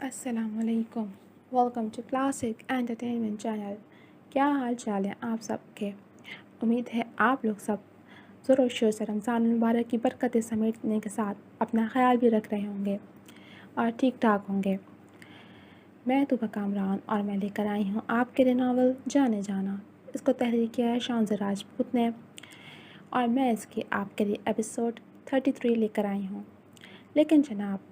السلام علیکم. Welcome to classic entertainment channel. کیا حال چال ہے آپ سب کے؟ امید ہے آپ لوگ سب زور و شور سے رمضان المبارک کی برکتیں سمیٹنے کے ساتھ اپنا خیال بھی رکھ رہے ہوں گے اور ٹھیک ٹھاک ہوں گے. میں طوبیٰ کامران اور میں لے کر آئی ہوں آپ کے لیے ناول جانے جانا. اس کو تحریر کیا ہے شانزہ راجپوت نے اور میں اس کی آپ کے لیے ایپیسوڈ 33 لے کر آئی ہوں. لیکن جناب،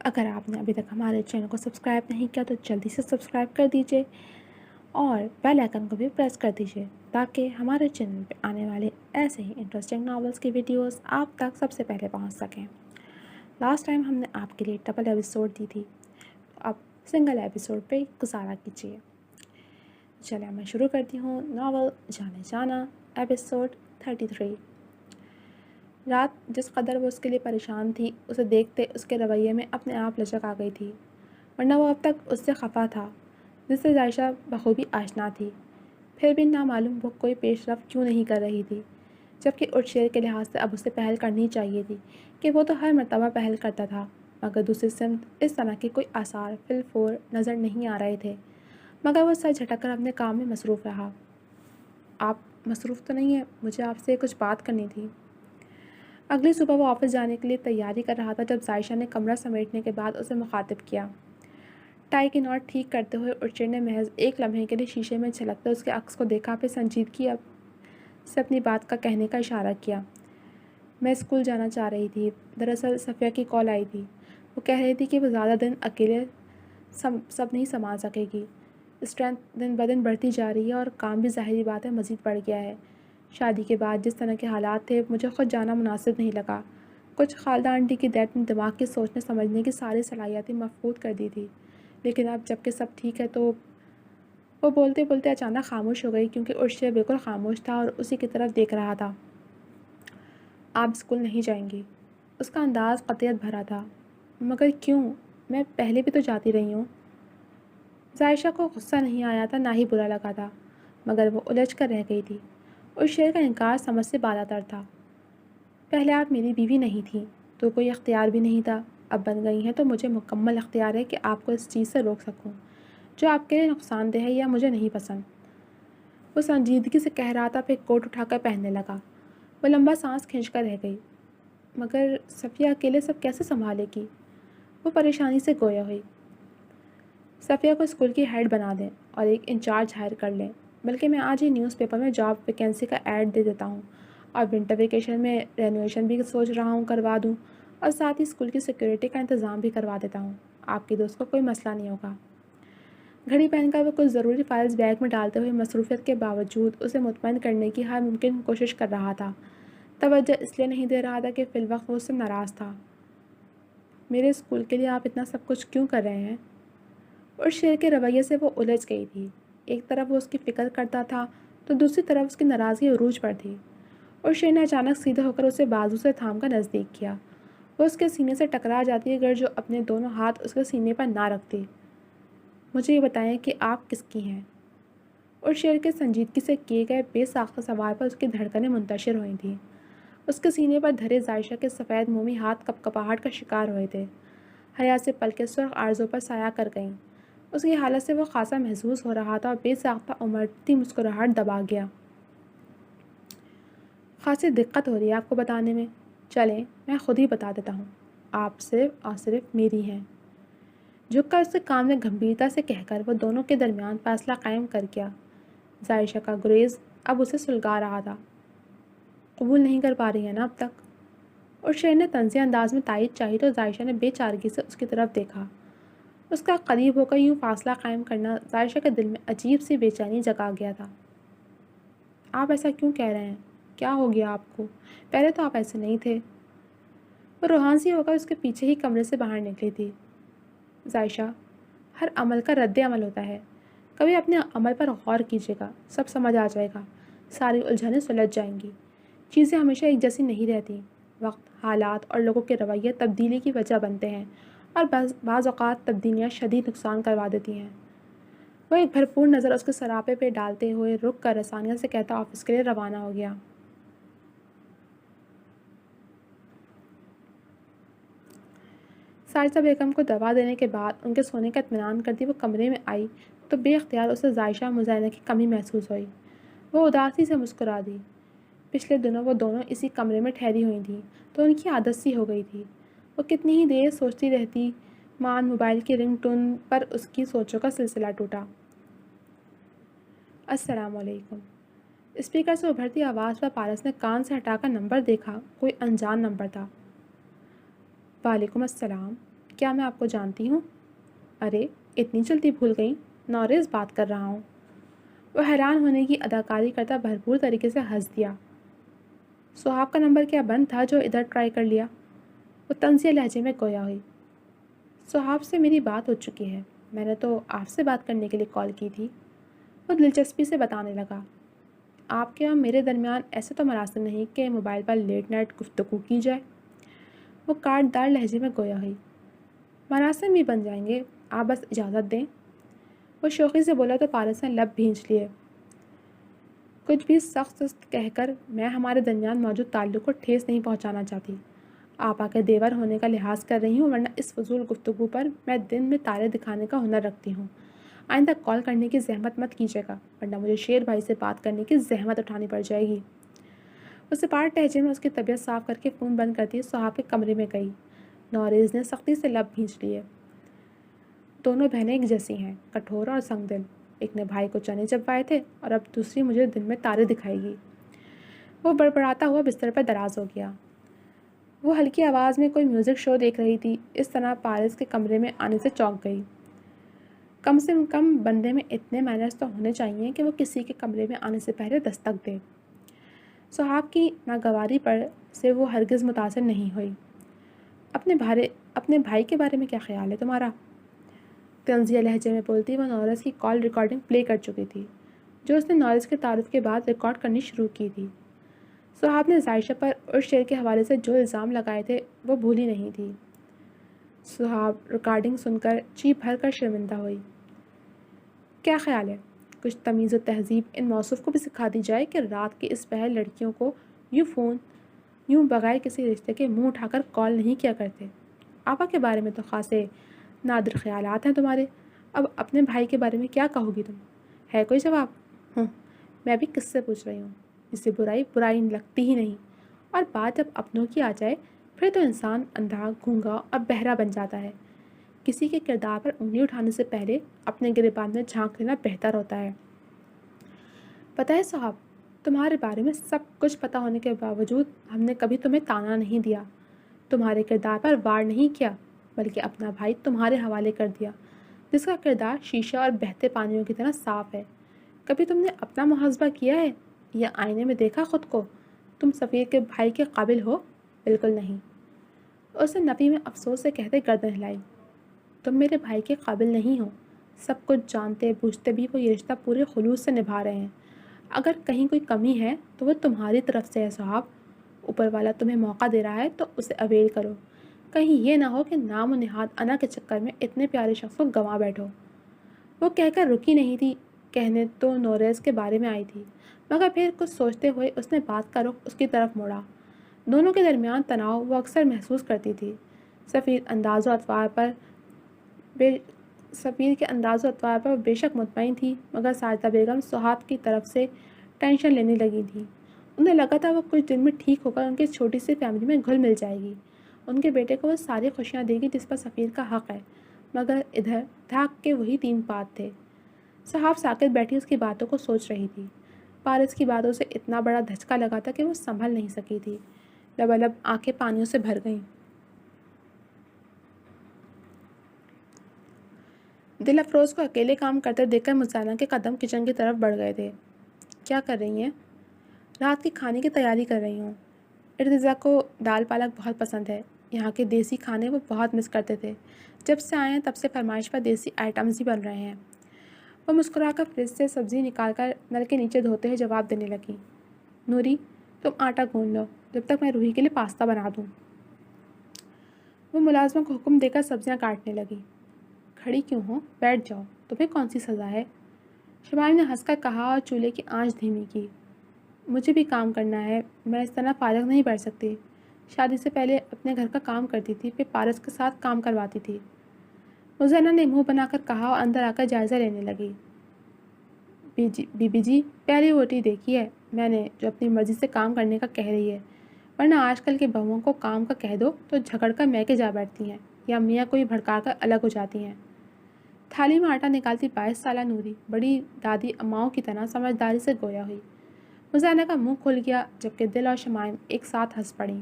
اگر آپ نے ابھی تک ہمارے چینل کو سبسکرائب نہیں کیا تو جلدی سے سبسکرائب کر دیجیے اور بیل آئکن کو بھی پریس کر دیجیے تاکہ ہمارے چینل پہ آنے والے ایسے ہی انٹرسٹنگ ناولس کی ویڈیوز آپ تک سب سے پہلے پہنچ سکیں. لاسٹ ٹائم ہم نے آپ کے لیے ڈبل ایپیسوڈ دی تھی، تو اب سنگل ایپیسوڈ پہ گزارا کیجیے. چلے میں شروع کرتی ہوں ناول جانے جانا ایپیسوڈ 33. رات جس قدر وہ اس کے لیے پریشان تھی، اسے دیکھتے اس کے رویے میں اپنے آپ لچک آ گئی تھی، ورنہ وہ اب تک اس سے خفا تھا جس سے عائشہ بخوبی آشنا تھی. پھر بھی نامعلوم وہ کوئی پیش رفت کیوں نہیں کر رہی تھی، جبکہ اُرشیر کے لحاظ سے اب اسے پہل کرنی چاہیے تھی کہ وہ تو ہر مرتبہ پہل کرتا تھا، مگر دوسری سمت اس طرح کے کوئی آثار فی الفور نظر نہیں آ رہے تھے. مگر وہ سر جھٹک کر اپنے کام میں مصروف رہا. آپ مصروف تو نہیں ہیں؟ مجھے آپ سے کچھ بات کرنی تھی. اگلی صبح وہ آفس جانے کے لیے تیاری کر رہا تھا جب عائشہ نے کمرہ سمیٹنے کے بعد اسے مخاطب کیا. ٹائی کی نوٹ ٹھیک کرتے ہوئے ارچر نے محض ایک لمحے کے لیے شیشے میں جھلکتے اس کے عکس کو دیکھا، پھر سنجیدگی سے اپنی بات کا کہنے کا اشارہ کیا. میں اسکول جانا چاہ رہی تھی. دراصل صفیہ کی کال آئی تھی. وہ کہہ رہی تھی کہ وہ زیادہ دن اکیلے سب نہیں سنبھال سکے گی. اسٹرینتھ دن بدن بڑھتی جا رہی ہے اور کام بھی ظاہری بات ہے مزید بڑھ گیا ہے. شادی کے بعد جس طرح کے حالات تھے مجھے خود جانا مناسب نہیں لگا. کچھ خالدہ آنٹی کی ڈیتھ نے دماغ کی سوچنے سمجھنے کی ساری صلاحیتیں مفقود کر دی تھی. لیکن اب جب کہ سب ٹھیک ہے تو وہ بولتے بولتے اچانک خاموش ہو گئی، کیونکہ ارشد بالکل خاموش تھا اور اسی کی طرف دیکھ رہا تھا. آپ اسکول نہیں جائیں گی؟ اس کا انداز قطعیت بھرا تھا. مگر کیوں؟ میں پہلے بھی تو جاتی رہی ہوں. عائشہ کو غصہ نہیں آیا تھا، نہ ہی برا لگا تھا، مگر وہ الجھ کر رہ گئی تھی. اور شیر کا انکار سمجھ سے بالا تر تھا. پہلے آپ میری بیوی نہیں تھیں تو کوئی اختیار بھی نہیں تھا. اب بن گئی ہیں تو مجھے مکمل اختیار ہے کہ آپ کو اس چیز سے روک سکوں جو آپ کے لیے نقصان دہ ہے یا مجھے نہیں پسند. وہ سنجیدگی سے کہہ رہا تھا، پھر کوٹ اٹھا کر پہننے لگا. وہ لمبا سانس کھینچ کر رہ گئی. مگر صفیہ اکیلے سب کیسے سنبھالے گی؟ وہ پریشانی سے گویا ہوئی. صفیہ کو اسکول کی ہیڈ بنا دیں اور ایک انچارج ہائر کر لیں. بلکہ میں آج ہی نیوز پیپر میں جاب ویکینسی کا ایڈ دے دیتا ہوں اور ونٹر ویکیشن میں رینوویشن بھی سوچ رہا ہوں کروا دوں، اور ساتھ ہی اسکول کی سیکیورٹی کا انتظام بھی کروا دیتا ہوں. آپ کی دوست کو کوئی مسئلہ نہیں ہوگا. گھڑی پہن کر وہ کچھ ضروری فائلز بیگ میں ڈالتے ہوئے مصروفیت کے باوجود اسے مطمئن کرنے کی ہر ممکن کوشش کر رہا تھا. توجہ اس لیے نہیں دے رہا تھا کہ فی الوقت وہ اس سے ناراض تھا. میرے اسکول کے لیے آپ اتنا سب کچھ کیوں کر رہے ہیں؟ اور شیر کے رویے سے وہ الجھ گئی تھی. ایک طرف وہ اس کی فکر کرتا تھا تو دوسری طرف اس کی ناراضگی عروج پر تھی. اور شیر نے اچانک سیدھے ہو کر اسے بازو سے تھام کر نزدیک کیا. وہ اس کے سینے سے ٹکرا جاتی اگر جو اپنے دونوں ہاتھ اس کے سینے پر نہ رکھتی. مجھے یہ بتائیں کہ آپ کس کی ہیں؟ اور شیر کے سنجیدگی سے کیے گئے بے ساختہ سوال پر اس کی دھڑکنیں منتشر ہوئی تھیں. اس کے سینے پر دھرے عائشہ کے سفید مومی ہاتھ کپ کپاہٹ کا شکار ہوئے تھے. حیا سے پلکیں سرخ آرزوں پر سایہ کر گئیں. اس کی حالت سے وہ خاصا محظوظ ہو رہا تھا اور بے ساختہ امڑتی مسکراہٹ دبا گیا. خاصی دقت ہو رہی ہے آپ کو بتانے میں. چلیں میں خود ہی بتا دیتا ہوں. آپ صرف اور صرف میری ہیں. جھک کر اس کے کان میں گمبھیرتا سے کہہ کر وہ دونوں کے درمیان فاصلہ قائم کر گیا. عائشہ کا گریز اب اسے سلگا رہا تھا. قبول نہیں کر پا رہی ہے نا اب تک؟ اور شیر نے طنزیہ انداز میں تائید چاہی تو عائشہ نے بے چارگی سے اس کی طرف دیکھا. اس کا قریب ہو کر یوں فاصلہ قائم کرنا عائشہ کے دل میں عجیب سی بے چینی جگا گیا تھا. آپ ایسا کیوں کہہ رہے ہیں؟ کیا ہو گیا آپ کو؟ پہلے تو آپ ایسے نہیں تھے. وہ روحان سی ہو کر اس کے پیچھے ہی کمرے سے باہر نکلی تھی. عائشہ، ہر عمل کا رد عمل ہوتا ہے. کبھی اپنے عمل پر غور کیجیے گا، سب سمجھ آ جائے گا. ساری الجھنیں سلجھ جائیں گی. چیزیں ہمیشہ ایک جیسی نہیں رہتی. وقت، حالات اور لوگوں کے رویے تبدیلی کی وجہ بنتے ہیں اور بعض اوقات تبدیلیاں شدید نقصان کروا دیتی ہیں. وہ ایک بھرپور نظر اس کے سراپے پہ ڈالتے ہوئے رک کر رسانیہ سے کہتا آفس کے لیے روانہ ہو گیا. ساجدہ بیگم کو دوا دینے کے بعد ان کے سونے کا اطمینان کرتی وہ کمرے میں آئی تو بے اختیار اسے ذائشہ مزینہ کی کمی محسوس ہوئی۔ وہ اداسی سے مسکرا دی۔ پچھلے دنوں وہ دونوں اسی کمرے میں ٹھہری ہوئی تھیں تو ان کی عادت سی ہو گئی تھی۔ وہ کتنی ہی دیر سوچتی رہتی، مان موبائل کی رنگ ٹون پر اس کی سوچوں کا سلسلہ ٹوٹا۔ السلام علیکم۔ اسپیکر سے ابھرتی آواز پر پارس نے کان سے ہٹا کر نمبر دیکھا۔ کوئی انجان نمبر تھا۔ وعلیکم السلام، کیا میں آپ کو جانتی ہوں؟ ارے اتنی جلدی بھول گئیں، نوریز بات کر رہا ہوں۔ وہ حیران ہونے کی اداکاری کرتا بھرپور طریقے سے ہنس دیا۔ سہاب کا نمبر کیا بند تھا جو ادھر ٹرائی کر لیا؟ وہ طنزیہ لہجے میں گویا ہوئی۔ سہاب سے میری بات ہو چکی ہے، میں نے تو آپ سے بات کرنے کے لیے کال کی تھی۔ وہ دلچسپی سے بتانے لگا۔ آپ کے اور میرے درمیان ایسے تو مراسم نہیں کہ موبائل پر لیٹ نائٹ گفتگو کی جائے۔ وہ کاٹ دار لہجے میں گویا ہوئی۔ مراسم بھی بن جائیں گے، آپ بس اجازت دیں۔ وہ شوخی سے بولا تو پارس نے لب بھینچ لیے۔ کچھ بھی سخت سست کہہ کر میں ہمارے درمیان موجود تعلق کو ٹھیس نہیں پہنچانا چاہتی۔ آپ کے دیور ہونے کا لحاظ کر رہی ہوں، ورنہ اس فضول گفتگو پر میں دن میں تارے دکھانے کا ہنر رکھتی ہوں۔ آئندہ کال کرنے کی زحمت مت کیجیے گا، ورنہ مجھے شیر بھائی سے بات کرنے کی زحمت اٹھانی پڑ جائے گی۔ وہ سپاٹ لہجے میں اس کی طبیعت صاف کر کے فون بند کرتی سہاب کے کمرے میں گئی۔ نوریز نے سختی سے لب بھینچ لیے۔ دونوں بہنیں ایک جیسی ہیں، کٹھور اور سنگ دل۔ ایک نے بھائی کو چنے چبوائے تھے اور اب دوسری مجھے دن میں تارے دکھائے گی۔ وہ بڑبڑاتا ہوا بستر پر دراز ہو گیا۔ وہ ہلکی آواز میں کوئی میوزک شو دیکھ رہی تھی۔ اس طرح پارس کے کمرے میں آنے سے چونک گئی۔ کم سے کم بندے میں اتنے مینرز تو ہونے چاہیے کہ وہ کسی کے کمرے میں آنے سے پہلے دستک دے۔ سہاب کی ناگواری پر سے وہ ہرگز متاثر نہیں ہوئی۔ اپنے بھائی کے بارے میں کیا خیال ہے تمہارا؟ طنزیہ لہجے میں بولتی وہ نوریز کی کال ریکارڈنگ پلے کر چکی تھی، جو اس نے نوریز کے تعارف کے بعد ریکارڈ کرنی شروع کی تھی۔ سہاب نے ذائشہ پر اور شیر کے حوالے سے جو الزام لگائے تھے وہ بھولی نہیں تھی۔ سہاب ریکارڈنگ سن کر جی بھر کر شرمندہ ہوئی۔ کیا خیال ہے کچھ تمیز و تہذیب ان موصوف کو بھی سکھا دی جائے کہ رات کے اس پہر لڑکیوں کو یوں بغیر کسی رشتے کے منہ اٹھا کر کال نہیں کیا کرتے؟ آپا کے بارے میں تو خاصے نادر خیالات ہیں تمہارے، اب اپنے بھائی کے بارے میں کیا کہو گی تم؟ ہے کوئی جواب؟ میں بھی کس سے پوچھ رہی ہوں؟ اسے برائی لگتی ہی نہیں، اور بات جب اپنوں کی آ جائے پھر تو انسان اندھا گونگا اور بہرا بن جاتا ہے۔ کسی کے کردار پر انگلی اٹھانے سے پہلے اپنے گریبان میں جھانک لینا بہتر ہوتا ہے۔ پتہ ہے صاحب، تمہارے بارے میں سب کچھ پتہ ہونے کے باوجود ہم نے کبھی تمہیں تانا نہیں دیا، تمہارے کردار پر وار نہیں کیا، بلکہ اپنا بھائی تمہارے حوالے کر دیا، جس کا کردار شیشہ اور بہتے پانیوں کی طرح صاف ہے۔ کبھی تم نے اپنا محاسبہ کیا ہے یا آئینے میں دیکھا خود کو؟ تم سفیر کے بھائی کے قابل ہو؟ بالکل نہیں۔ اس نے نفی میں افسوس سے کہتے گردن ہلائی۔ تم میرے بھائی کے قابل نہیں ہو۔ سب کچھ جانتے بوجھتے بھی وہ یہ رشتہ پورے خلوص سے نبھا رہے ہیں۔ اگر کہیں کوئی کمی ہے تو وہ تمہاری طرف سے ہے صاحب۔ اوپر والا تمہیں موقع دے رہا ہے تو اسے اویل کرو، کہیں یہ نہ ہو کہ نام و نہاد انا کے چکر میں اتنے پیارے شخص کو گنوا بیٹھو۔ وہ کہہ کر رکی نہیں تھی، کہنے تو نوریز کے بارے میں آئی تھی، مگر پھر کچھ سوچتے ہوئے اس نے بات کا رخ اس کی طرف موڑا۔ دونوں کے درمیان تناؤ وہ اکثر محسوس کرتی تھی۔ سفیر کے انداز و اطوار پر بے شک مطمئن تھی، مگر ساجدہ بیگم سہاب کی طرف سے ٹینشن لینے لگی تھی۔ انہیں لگا تھا وہ کچھ دن میں ٹھیک ہو کر ان کی چھوٹی سی فیملی میں گھل مل جائے گی، ان کے بیٹے کو وہ ساری خوشیاں دے گی جس پر سفیر کا حق ہے۔ مگر ادھر دھاک کے وہی تین پات تھے۔ صاحب ساکت بیٹھی اس کی باتوں کو سوچ رہی تھی۔ پارس کی باتوں سے اتنا بڑا دھچکا لگا تھا کہ وہ سنبھل نہیں سکی تھی۔ لبالب آنکھیں پانیوں سے بھر گئیں۔ دل افروز کو اکیلے کام کرتے دیکھ کر مسانہ کے قدم کچن کی طرف بڑھ گئے تھے۔ کیا کر رہی ہیں؟ رات کے کھانے کی تیاری کر رہی ہوں۔ ارتضیٰ کو دال پالک بہت پسند ہے، یہاں کے دیسی کھانے وہ بہت مس کرتے تھے۔ جب سے آئے ہیں تب سے فرمائش پر دیسی آئٹمز ہی بن رہے ہیں۔ وہ مسکرا کر فریج سے سبزی نکال کر نل کے نیچے دھوتے ہوئے جواب دینے لگی۔ نوری، تم آٹا گوندھ لو جب تک میں روحی کے لیے پاستا بنا دوں۔ وہ ملازموں کو حکم دے کر سبزیاں کاٹنے لگی۔ کھڑی کیوں ہو؟ بیٹھ جاؤ، تمہیں کون سی سزا ہے؟ شمائم نے ہنس کر کہا اور چولہے کی آنچ دھیمی کی۔ مجھے بھی کام کرنا ہے، میں اس طرح فارغ نہیں بیٹھ سکتی۔ شادی سے پہلے اپنے گھر کا کام کرتی تھی، پھر پارس کے ساتھ کام کرواتی تھی۔ مزینہ نے منہ بنا کر کہا اور اندر آ کر جائزہ لینے لگی۔ بی بی جی، پہلی روٹی دیکھی ہے میں نے جو اپنی مرضی سے کام کرنے کا کہہ رہی ہے، ورنہ آج کل کے بہوؤں کو کام کا کہہ دو تو جھگڑ کر میکے جا بیٹھتی ہیں یا میاں کوئی بھڑکا کر الگ ہو جاتی ہیں۔ تھالی میں آٹا نکالتی 22 سالہ نوری بڑی دادی اماؤں کی طرح سمجھداری سے گویا ہوئی۔ مزینہ کا منہ کھل گیا جبکہ دل اور شمائم ایک ساتھ ہنس پڑیں۔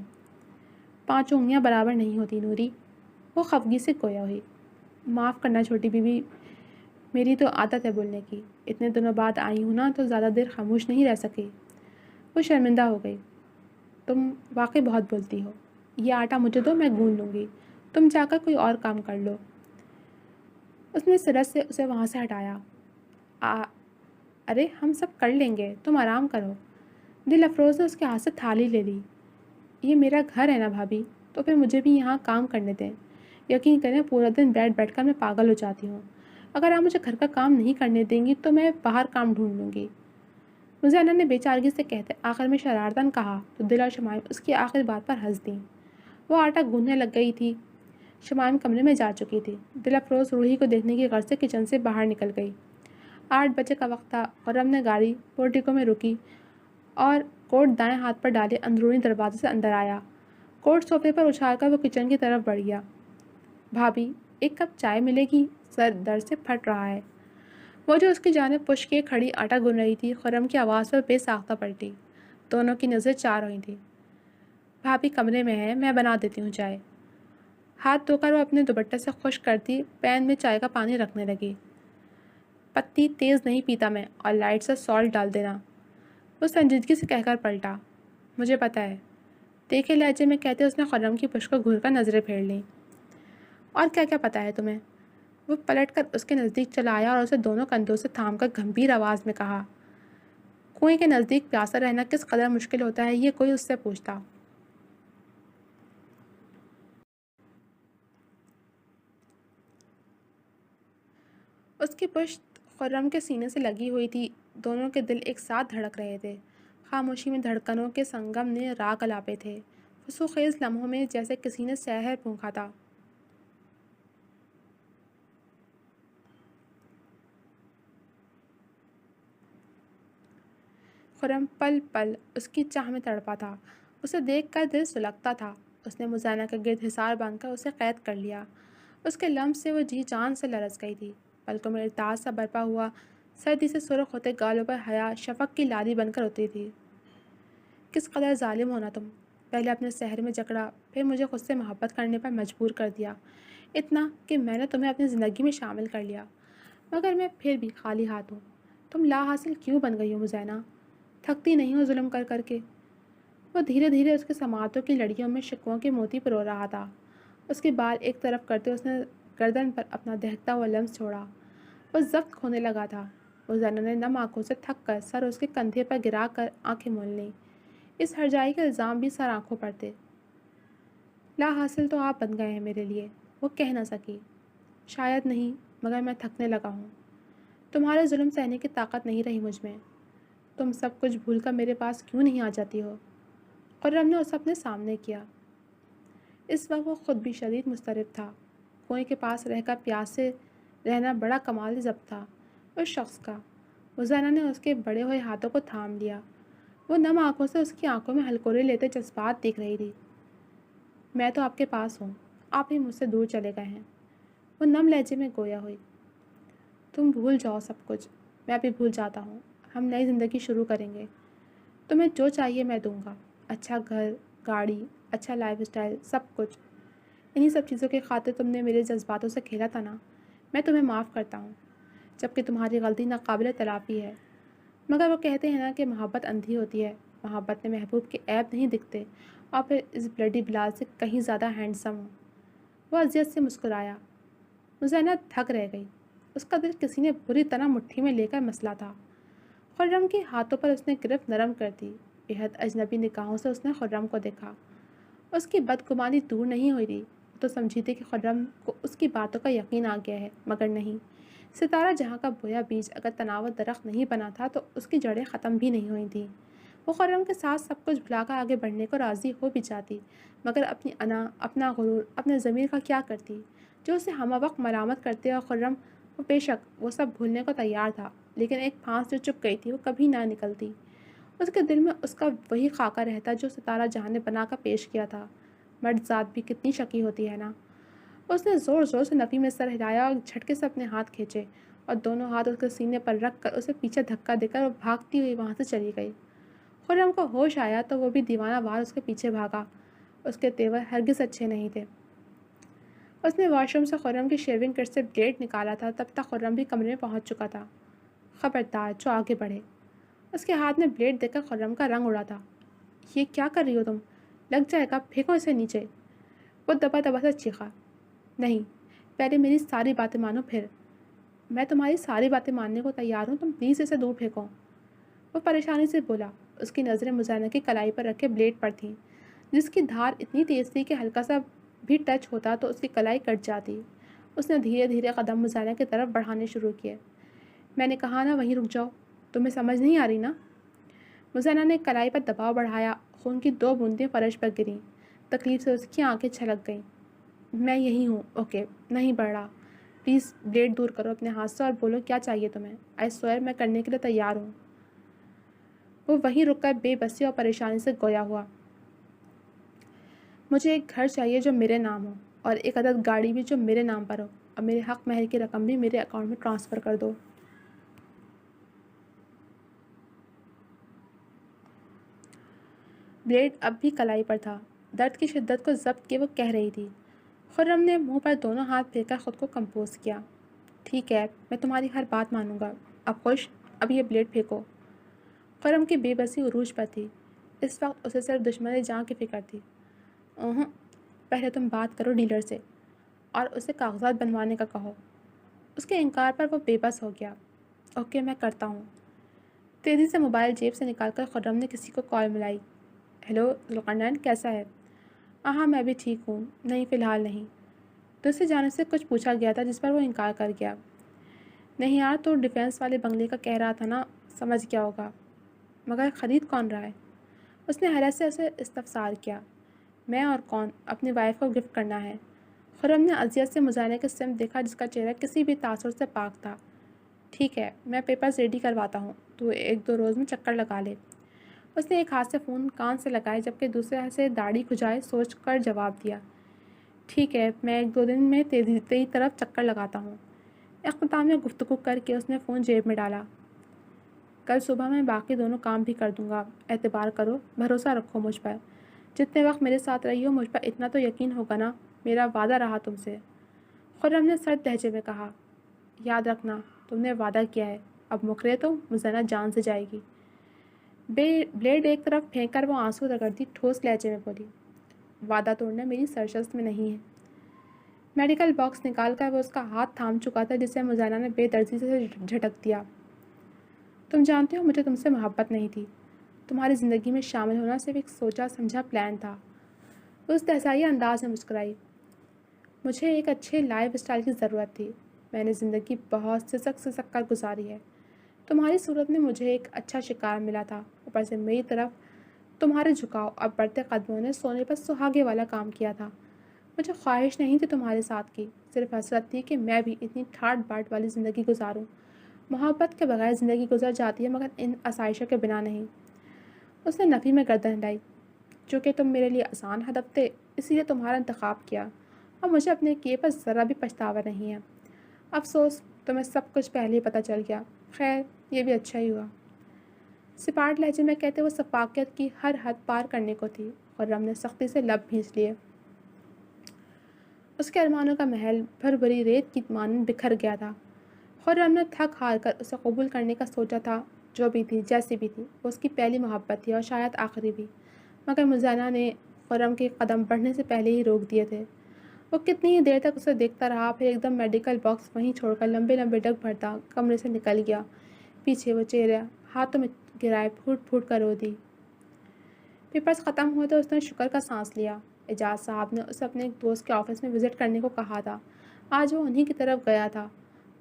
5 انگلیاں برابر نہیں ہوتی نوری، وہ خفگی سے گویا ہوئی۔ معاف کرنا چھوٹی بیوی، میری تو عادت ہے بولنے کی، اتنے دنوں بعد آئی ہوں نا تو زیادہ دیر خاموش نہیں رہ سکی۔ وہ شرمندہ ہو گئی۔ تم واقعی بہت بولتی ہو، یہ آٹا مجھے دو، میں گوندھ لوں گی، تم جا کر کوئی اور کام کر لو۔ اس نے سرت سے اسے وہاں سے ہٹایا۔ ارے ہم سب کر لیں گے، تم آرام کرو۔ دل افروز نے اس کے ہاتھ سے تھالی لے لی۔ یہ میرا گھر ہے نا بھابھی، تو پھر مجھے بھی یہاں کام کرنے دیں۔ یقین کریں پورا دن بیٹھ کر میں پاگل ہو جاتی ہوں۔ اگر آپ مجھے گھر کا کام نہیں کرنے دیں گی تو میں باہر کام ڈھونڈ لوں گی۔ مزینہ نے بے چارگی سے کہتے آخر میں شرارتاً کہا تو دل اور شمائم اس کی آخر بات پر ہنس دیں۔ وہ آٹا گوندھنے لگ گئی تھی۔ شمائم کمرے میں جا چکی تھی۔ دل افروز روحی کو دیکھنے کی غرض سے کچن سے باہر نکل گئی۔ 8 بجے کا وقت تھا۔ خرم نے گاڑی پورٹیکو میں رکی اور کوٹ دائیں ہاتھ پر ڈالے اندرونی دروازے سے اندر آیا۔ کوٹ صوفے پر اچھال کر وہ کچن کی طرف بڑھ گیا۔ بھابھی، ایک کپ چائے ملے گی؟ سر درد سے پھٹ رہا ہے۔ وہ جو اس کی جانب پش کے کھڑی آٹا گون رہی تھی، خرم کی آواز پر بے ساختہ پلٹی۔ دونوں کی نظریں چار ہوئی تھیں۔ بھابھی کمرے میں ہے، میں بنا دیتی ہوں چائے۔ ہاتھ دھو کر وہ اپنے دوپٹے سے خشک کرتی پین میں چائے کا پانی رکھنے لگی۔ پتی تیز نہیں پیتا میں، اور لائٹ سے سالٹ ڈال دینا، وہ سنجیدگی سے کہہ کر پلٹا۔ مجھے پتہ ہے، دیکھے لہجے میں کہتے اس نے خرم کی پشت کو گھور کر نظریں پھیر لیں۔ اور کیا کیا پتہ ہے تمہیں؟ وہ پلٹ کر اس کے نزدیک چلا آیا اور اسے دونوں کندھوں سے تھام کر گھمبیر آواز میں کہا، کنویں کے نزدیک پیاسا رہنا کس قدر مشکل ہوتا ہے یہ کوئی اس سے پوچھتا۔ اس کی پشت خرم کے سینے سے لگی ہوئی تھی۔ دونوں کے دل ایک ساتھ دھڑک رہے تھے۔ خاموشی میں دھڑکنوں کے سنگم نے راگ الاپے تھے، فسوخیز لمحوں میں جیسے کسی نے سحر پھونکا تھا۔ خرم پل پل اس کی چاہ میں تڑپا تھا۔ اسے دیکھ کر دل سلگتا تھا۔ اس نے مزینہ کے گرد حصار باندھ کر اسے قید کر لیا۔ اس کے لمس سے وہ جی جان سے لرز گئی تھی۔ پلکوں میں ارتاز سا برپا ہوا، سردی سے سرخ ہوتے گالوں پر حیا شفق کی لادی بن کر اتری تھی۔ کس قدر ظالم ہونا تم، پہلے اپنے سحر میں جکڑا، پھر مجھے خود سے محبت کرنے پر مجبور کر دیا، اتنا کہ میں نے تمہیں اپنی زندگی میں شامل کر لیا، مگر میں پھر بھی خالی ہاتھ ہوں۔ تم لا حاصل کیوں بن گئی ہو مزینہ؟ تھکتی نہیں ہو ظلم کر کر کے؟ وہ دھیرے دھیرے اس کے سماعتوں کی لڑیوں میں شکووں کے موتی پرو رہا تھا۔ اس کی بال ایک طرف کرتے اس نے گردن پر اپنا دہکتا ہوا لمس چھوڑا۔ وہ ضبط کھونے لگا تھا۔ مزینہ نے نم آنکھوں سے تھک کر سر اس کے کندھے پر گرا کر آنکھیں مول لیں۔ اس ہرجائی کے الزام بھی سر آنکھوں پر تھے۔ لا حاصل تو آپ بن گئے ہیں میرے لیے، وہ کہہ نہ سکی۔ شاید نہیں، مگر میں تھکنے لگا ہوں۔ تمہارے ظلم سہنے کی طاقت نہیں رہی مجھ میں۔ تم سب کچھ بھول کر میرے پاس کیوں نہیں آ جاتی ہو؟ خرم نے اسے اپنے سامنے کیا۔ اس وقت وہ خود بھی شدید مضطرب تھا۔ کنویں کے پاس رہ کر پیاسے رہنا بڑا کمال ضبط تھا اس شخص کا۔ مزینہ نے اس کے بڑے ہوئے ہاتھوں کو تھام لیا۔ وہ نم آنکھوں سے اس کی آنکھوں میں ہلکورے لیتے جذبات دیکھ رہی تھی۔ میں تو آپ کے پاس ہوں، آپ ہی مجھ سے دور چلے گئے ہیں، وہ نم لہجے میں گویا ہوئی۔ تم بھول جاؤ سب کچھ، میں بھی بھول جاتا ہوں، ہم نئی زندگی شروع کریں گے۔ تمہیں جو چاہیے میں دوں گا، اچھا گھر، گاڑی، اچھا لائف اسٹائل، سب کچھ۔ انہی سب چیزوں کی خاطر تم نے میرے جذباتوں سے کھیلا تھا نا، میں تمہیں معاف کرتا ہوں، جبکہ تمہاری غلطی ناقابل تلافی ہے۔ مگر وہ کہتے ہیں نا کہ محبت اندھی ہوتی ہے، محبت میں محبوب کے عیب نہیں دکھتے، اور پھر اس بلڈی بلال سے کہیں زیادہ ہینڈسم ہو۔ وہ اذیت سے مسکرایا۔ مزینہ تھک رہ گئی۔ اس کا دل کسی نے بری طرح مٹھی میں لے کر مسلا تھا۔ خرم کے ہاتھوں پر اس نے گرفت نرم کر دی۔ بےحد اجنبی نگاہوں سے اس نے خرم کو دیکھا۔ اس کی بدگمانی دور نہیں ہوئی رہی۔ وہ تو سمجھی تھی کہ خرم کو اس کی باتوں کا یقین آ گیا ہے، مگر نہیں۔ ستارہ جہاں کا بویا بیج اگر تناور درخت نہیں بنا تھا تو اس کی جڑیں ختم بھی نہیں ہوئی تھیں۔ وہ خرم کے ساتھ سب کچھ بھلا کر آگے بڑھنے کو راضی ہو بھی جاتی، مگر اپنی انا، اپنا غرور، اپنے ضمیر کا کیا کرتی جو اسے ہمہ وقت ملامت کرتے، اور خرم وہ بے شک وہ سب بھولنے کو تیار تھا، لیکن ایک پھانس جو چپ گئی تھی وہ کبھی نہ نکلتی۔ اس کے دل میں اس کا وہی خاکہ رہتا جو ستارہ جہاں نے بنا کر پیش کیا تھا۔ مرد ذات بھی کتنی شکی ہوتی ہے نا۔ اس نے زور زور سے نفی میں سر ہلایا اور جھٹکے سے اپنے ہاتھ کھینچے، اور دونوں ہاتھ اس کے سینے پر رکھ کر اسے پیچھے دھکا دے کر وہ بھاگتی ہوئی وہاں سے چلی گئی۔ خرم کو ہوش آیا تو وہ بھی دیوانہ وار اس کے پیچھے بھاگا۔ اس کے تیور ہرگز اچھے نہیں تھے۔ اس نے واش روم سے خرم کی شیونگ کٹ سے بلیڈ نکالا تھا، تب تک خرم بھی کمرے میں پہنچ چکا تھا۔ خبردار جو آگے بڑھے۔ اس کے ہاتھ میں بلیڈ دیکھ کر خرم کا رنگ اڑا تھا۔ یہ کیا کر رہی ہو تم؟ لگ جائے گا، پھینکو اسے نیچے۔ وہ دبا دبا سے چیخا۔ نہیں، پہلے میری ساری باتیں مانو پھر۔ میں تمہاری ساری باتیں ماننے کو تیار ہوں، تم پلیز اسے دور پھینکو۔ وہ پریشانی سے بولا۔ اس کی نظریں مزینہ کی کلائی پر رکھے بلیڈ پر تھیں، جس کی دھار اتنی تیز تھی کہ ہلکا سا بھی ٹچ ہوتا تو اس کی کلائی کٹ جاتی۔ اس نے دھیرے دھیرے قدم مزینہ کی طرف بڑھانے شروع کیے۔ میں نے کہا نا وہیں رک جاؤ، تمہیں سمجھ نہیں آ رہی نا؟ مزینہ نے کلائی پر دباؤ بڑھایا، خون کی 2 بوندیں فرش پر گریں۔ تکلیف سے اس کی آنکھیں چھلک گئیں۔ میں یہی ہوں، اوکے، نہیں بڑھ رہا، پلیز بلیڈ دور کرو اپنے ہاتھ سے اور بولو کیا چاہیے تمہیں۔ آئی سوئر میں کرنے کے لیے تیار ہوں۔ وہ وہیں رک کر بے بسی اور پریشانی سے گویا ہوا۔ مجھے ایک گھر چاہیے جو میرے نام ہو، اور ایک عدد گاڑی بھی جو میرے نام پر ہو، اور میرے حق مہر کی رقم بھی میرے اکاؤنٹ میں ٹرانسفر کر دو۔ بلیڈ اب بھی کلائی پر تھا۔ درد کی شدت کو ضبط کیے وہ کہہ رہی تھی۔ خرم نے منہ پر دونوں ہاتھ پھیر کر خود کو کمپوز کیا۔ ٹھیک ہے، میں تمہاری ہر بات مانوں گا۔ اب خوش؟ اب یہ بلیڈ پھینکو۔ خرم کی بے بسی عروج پر تھی۔ اس وقت اسے صرف دشمن جان کی فکر تھی۔ پہلے تم بات کرو ڈیلر سے اور اسے کاغذات بنوانے کا کہو۔ اس کے انکار پر وہ بے بس ہو گیا۔ اوکے، میں کرتا ہوں۔ تیزی سے موبائل جیب سے نکال کر خرم نے کسی کو کال ملائی۔ ہیلو ذوالقرنین، کیسا ہے؟ ہاں میں بھی ٹھیک ہوں۔ نہیں فی الحال نہیں۔ دوسری جانب سے کچھ پوچھا گیا تھا جس پر وہ انکار کر گیا۔ نہیں یار، تو ڈیفینس والے بنگلے کا کہہ رہا تھا نا، سمجھ گیا ہوگا۔ مگر خرید کون رہا ہے؟ اس نے حیرت سے اسے استفسار کیا۔ میں اور کون، اپنی وائف کو گفٹ کرنا ہے۔ خرم نے اذیت سے مزینہ کی سمت دیکھا جس کا چہرہ کسی بھی تاثر سے پاک تھا۔ ٹھیک ہے، میں پیپرز ریڈی کرواتا ہوں، تو 1-2 روز میں چکر لگا لے۔ اس نے ایک ہاتھ سے فون کان سے لگائے جبکہ دوسرے ہاتھ سے داڑھی کھجائے سوچ کر جواب دیا۔ ٹھیک ہے، میں 1-2 دن میں تیری طرف چکر لگاتا ہوں۔ اختتام میں گفتگو کر کے اس نے فون جیب میں ڈالا۔ کل صبح میں باقی دونوں کام بھی کر دوں گا، اعتبار کرو، بھروسہ رکھو مجھ پر۔ جتنے وقت میرے ساتھ رہی ہو مجھ پر اتنا تو یقین ہوگا نا، میرا وعدہ رہا تم سے۔ خرم نے سرد لہجے میں کہا۔ یاد رکھنا، تم نے وعدہ کیا ہے، اب مکرے تو مزینہ جان سے جائے گی۔ بلیڈ ایک طرف پھینک کر وہ آنسو رگڑتی ٹھوس لہجے میں بولی۔ وعدہ توڑنا میری سرشست میں نہیں ہے۔ میڈیکل باکس نکال کر وہ اس کا ہاتھ تھام چکا تھا جسے مزینہ نے بے دردی سے جھٹک دیا۔ تم جانتے ہو مجھے تم سے محبت نہیں تھی، تمہاری زندگی میں شامل ہونا صرف ایک سوچا سمجھا پلان تھا۔ وہ اس تحسائیہ انداز میں مسکرائی۔ مجھے ایک اچھے لائف اسٹائل کی ضرورت تھی، میں نے زندگی بہت سسک کر گزاری ہے، تمہاری صورت میں مجھے ایک اچھا شکار ملا تھا، اوپر سے میری طرف تمہارے جھکاؤ اور بڑھتے قدموں نے سونے پر سہاگے والا کام کیا تھا۔ مجھے خواہش نہیں تھی تمہارے ساتھ کی، صرف حسرت تھی کہ میں بھی اتنی ٹھاٹ باٹ والی زندگی گزاروں۔ محبت کے بغیر زندگی گزر جاتی ہے مگر ان آسائشوں کے بنا نہیں۔ اس نے نفی میں گردن ہلائی۔ چونکہ تم میرے لیے آسان ہدف تھے اسی لیے تمہارا انتخاب کیا، اور مجھے اپنے کیے پر ذرا بھی پچھتاوا نہیں ہے۔ افسوس تمہیں سب کچھ پہلے ہی پتہ چل گیا۔ خیر، یہ بھی اچھا ہی ہوا۔ سپاٹ لہجے میں کہتے وہ سفاکیت کی ہر حد پار کرنے کو تھی۔ خرم نے سختی سے لب بھینچ لیے۔ اس کے ارمانوں کا محل بھر بھری ریت کی مانند بکھر گیا تھا۔ خرم نے تھک ہار کر اسے قبول کرنے کا سوچا تھا۔ جو بھی تھی، جیسی بھی تھی، وہ اس کی پہلی محبت تھی اور شاید آخری بھی، مگر مزینہ نے خرم کے قدم بڑھنے سے پہلے ہی روک دیے تھے۔ وہ کتنی ہی دیر تک اسے دیکھتا رہا، پھر ایک دم میڈیکل باکس وہیں چھوڑ کر لمبے لمبے ڈگ بھرتا کمرے سے نکل گیا۔ پیچھے وہ چہرہ ہاتھوں میں گرائے پھوٹ پھوٹ کر رو دی۔ پیپرز ختم ہوئے تو اس نے شکر کا سانس لیا۔ اعجاز صاحب نے اسے اپنے ایک دوست کے آفس میں وزٹ کرنے کو کہا تھا۔ آج وہ انہی کی طرف گیا تھا۔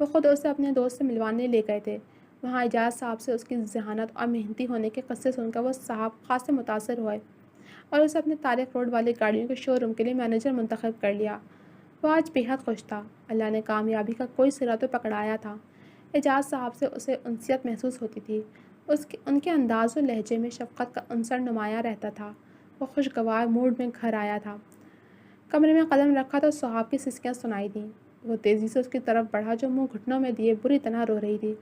وہ خود اسے اپنے دوست سے ملوانے لے گئے تھے۔ وہاں اعجاز صاحب سے اس کی ذہانت اور محنتی ہونے کے قصے سن کر وہ صاحب خاصے متاثر ہوئے اور اسے اپنے طارق روڈ والی گاڑیوں کے شو روم کے لیے مینیجر منتخب کر لیا۔ وہ آج بے حد خوش تھا۔ اللہ نے کامیابی کا کوئی سرا تو پکڑایا تھا۔ اعجاز صاحب سے اسے انسیت محسوس ہوتی تھی۔ ان کے انداز و لہجے میں شفقت کا عنصر نمایاں رہتا تھا۔ وہ خوشگوار موڈ میں گھر آیا تھا۔ کمرے میں قدم رکھا تو صاحب کی سسکیاں سنائی دیں۔ وہ تیزی سے اس کی طرف بڑھا جو منہ گھٹنوں میں دیے بری طرح رو رہی تھی۔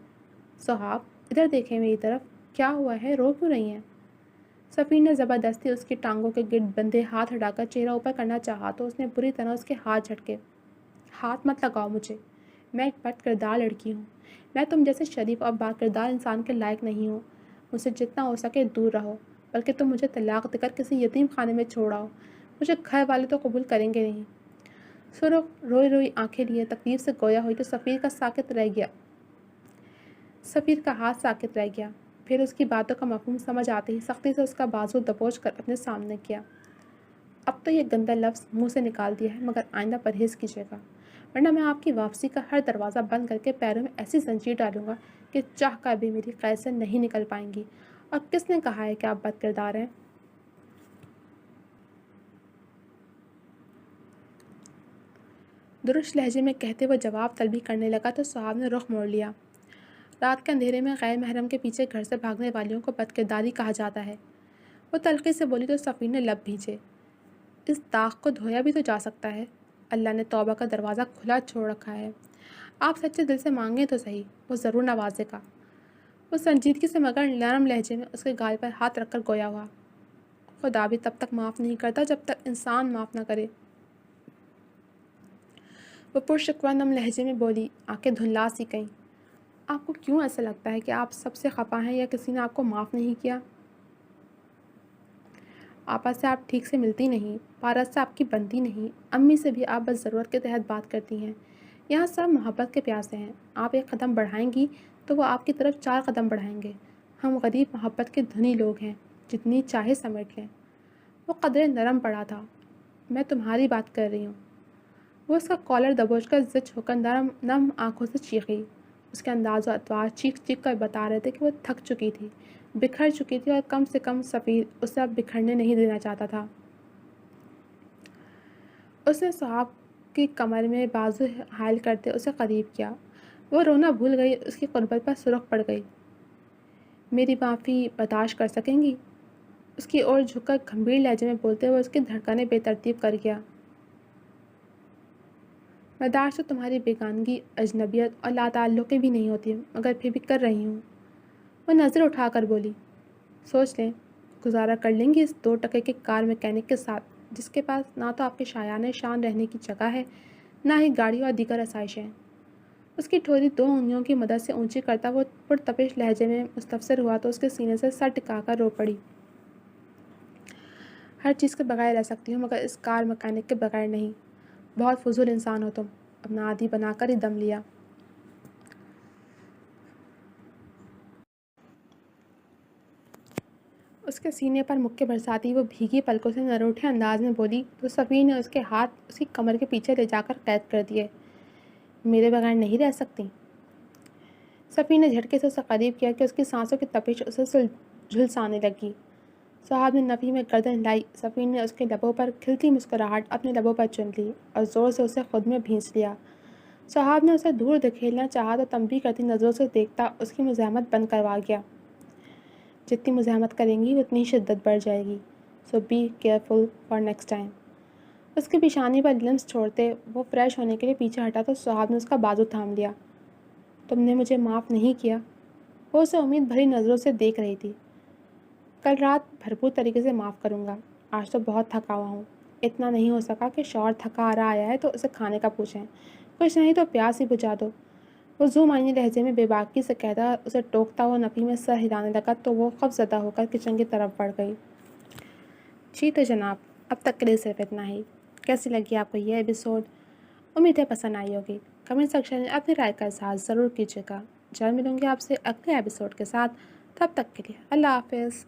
صاحب ادھر دیکھیں میری طرف، کیا ہوا ہے، رو کیوں رہی ہیں؟ سفیر نے زبردستی اس کی ٹانگوں کے گرد بندھے ہاتھ ہٹا کر چہرہ اوپر کرنا چاہا تو اس نے بری طرح اس کے ہاتھ جھٹکے۔ ہاتھ مت لگاؤ مجھے، میں ایک بد کردار لڑکی ہوں۔ میں تم جیسے شریف اور با کردار انسان کے لائق نہیں ہوں۔ مجھ سے جتنا ہو سکے دور رہو، بلکہ تم مجھے طلاق دے کر کسی یتیم خانے میں چھوڑاؤ، مجھے گھر والے تو قبول کریں گے نہیں۔ سرخ روئی روئی آنکھیں لیے تکلیف سے گویا ہوئی تو سفیر کا ہاتھ ساکت رہ گیا۔ پھر اس کی باتوں کا مفہوم سمجھ آتے ہی سختی سے اس کا بازو دبوچ کر اپنے سامنے کیا۔ اب تو یہ گندا لفظ منہ سے نکال دیا ہے، مگر آئندہ پرہیز کیجیے گا، ورنہ میں آپ کی واپسی کا ہر دروازہ بند کر کے پیروں میں ایسی زنجیر ڈالوں گا کہ چاہ کر بھی میری قید سے نہیں نکل پائیں گی۔ اور کس نے کہا ہے کہ آپ بد کردار ہیں؟ درست لہجے میں کہتے وہ جواب طلبی کرنے لگا تو صاحب نے رخ موڑ لیا۔ رات کے اندھیرے میں غیر محرم کے پیچھے گھر سے بھاگنے والیوں کو بد کرداری کہا جاتا ہے۔ وہ تلخی سے بولی تو سفیر نے لب بھیجے۔ اس داغ کو دھویا بھی تو جا سکتا ہے۔ اللہ نے توبہ کا دروازہ کھلا چھوڑ رکھا ہے۔ آپ سچے دل سے مانگیں تو صحیح، وہ ضرور نوازے گا۔ وہ سنجیدگی سے مگر نرم لہجے میں اس کے گال پر ہاتھ رکھ کر گویا ہوا۔ خدا بھی تب تک معاف نہیں کرتا جب تک انسان معاف نہ کرے۔ وہ پرشکوہ نم لہجے میں بولی، آنکھیں دھندلا سی گئیں۔ آپ کو کیوں ایسا لگتا ہے کہ آپ سب سے خفا ہیں یا کسی نے آپ کو معاف نہیں کیا؟ آپا سے آپ ٹھیک سے ملتی نہیں، پارس سے آپ کی بنتی نہیں، امی سے بھی آپ بس ضرورت کے تحت بات کرتی ہیں۔ یہاں سب محبت کے پیاسے ہیں۔ آپ ایک قدم بڑھائیں گی تو وہ آپ کی طرف 4 قدم بڑھائیں گے۔ ہم غریب محبت کے دھنی لوگ ہیں، جتنی چاہے سمیٹ لیں۔ وہ قدرے نرم پڑا تھا۔ میں تمہاری بات کر رہی ہوں۔ وہ اس کا کالر دبوچ کر زچ ہو کر نم آنکھوں سے چیخی۔ اس کے انداز و اطوار چیخ چیخ کر بتا رہے تھے کہ وہ تھک چکی تھی، بکھر چکی تھی، اور کم سے کم سفیر اسے اب بکھرنے نہیں دینا چاہتا تھا۔ اس نے صاحب کی کمر میں بازو حائل کرتے اسے قریب کیا۔ وہ رونا بھول گئی، اس کی قربت پر سرخ پڑ گئی۔ میری معافی برداشت کر سکیں گی؟ اس کی اور جھک کر گھمبیر لہجے میں بولتے ہوئے اس کی دھڑکنیں بے ترتیب کر گیا۔ برداشت تو تمہاری بیگانگی، اجنبیت اور لاتعلقی بھی نہیں ہوتی، مگر پھر بھی کر رہی ہوں۔ وہ نظر اٹھا کر بولی، سوچ لیں، گزارا کر لیں گی اس 2 ٹکے کے کار میکینک کے ساتھ، جس کے پاس نہ تو آپ کے شایان شان رہنے کی جگہ ہے، نہ ہی گاڑی اور دیگر آسائشیں۔ اس کی ٹھوری 2 انگلیوں کی مدد سے اونچی کرتا وہ پرتپش لہجے میں مستفسر ہوا تو اس کے سینے سے سر ٹکا کر رو پڑی۔ ہر چیز کے بغیر رہ سکتی ہوں، مگر اس کار میکینک کے بغیر نہیں۔ بہت فضول انسان ہو تم، اپنا عادی بنا کر ہی دم لیا۔ اس کے سینے پر مکے برساتی وہ بھیگی پلکوں سے نروٹھے انداز میں بولی تو سفیر نے اس کے ہاتھ اس کی کمر کے پیچھے لے جا کر قید کر دیے۔ میرے بغیر نہیں رہ سکتی؟ سفیر نے جھٹکے سے اسے قریب کیا کہ اس کی سانسوں کی تپش اسے جھلسانے لگی۔ صاحب نے نفی میں گردن ہلائی۔ سفیر نے اس کے لبوں پر کھلتی مسکراہٹ اپنے لبوں پر چن لی اور زور سے اسے خود میں بھینس لیا۔ صاحب نے اسے دور دھکیلنا چاہا تو تنبیہ کرتی نظروں سے دیکھتا اس کی مزاحمت بند کروا گیا۔ جتنی مزاحمت کریں گی اتنی شدت بڑھ جائے گی، so be careful for next time. اس کی پیشانی پر لمس چھوڑتے وہ فریش ہونے کے لیے پیچھے ہٹا تو صاحب نے اس کا بازو تھام لیا۔ تم نے مجھے معاف نہیں کیا؟ وہ اسے امید بھری نظروں سے دیکھ رہی تھی۔ کل رات بھرپور طریقے سے معاف کروں گا، آج تو بہت تھکا ہوا ہوں۔ اتنا نہیں ہو سکا کہ شوہر تھکا آ رہا آیا ہے تو اسے کھانے کا پوچھیں، کچھ نہیں تو پیاس ہی بجھا دو۔ وہ ذو معنی لہجے میں بے باکی سے کہتا اسے ٹوکتا ہوا نفی میں سر ہلانے لگا تو وہ خوف زدہ ہو کر کچن کی طرف بڑھ گئی۔ جی تو جناب، اب تک کے لیے صرف اتنا ہی۔ کیسی لگی آپ کو یہ ایپیسوڈ؟ امید ہے پسند آئی ہوگی۔ کمنٹ سیکشن میں اپنی رائے کا اظہار ضرور کیجیے گا۔ جلد ملوں گی آپ سے اگلے ایپیسوڈ کے ساتھ، تب تک کے لیے اللہ حافظ۔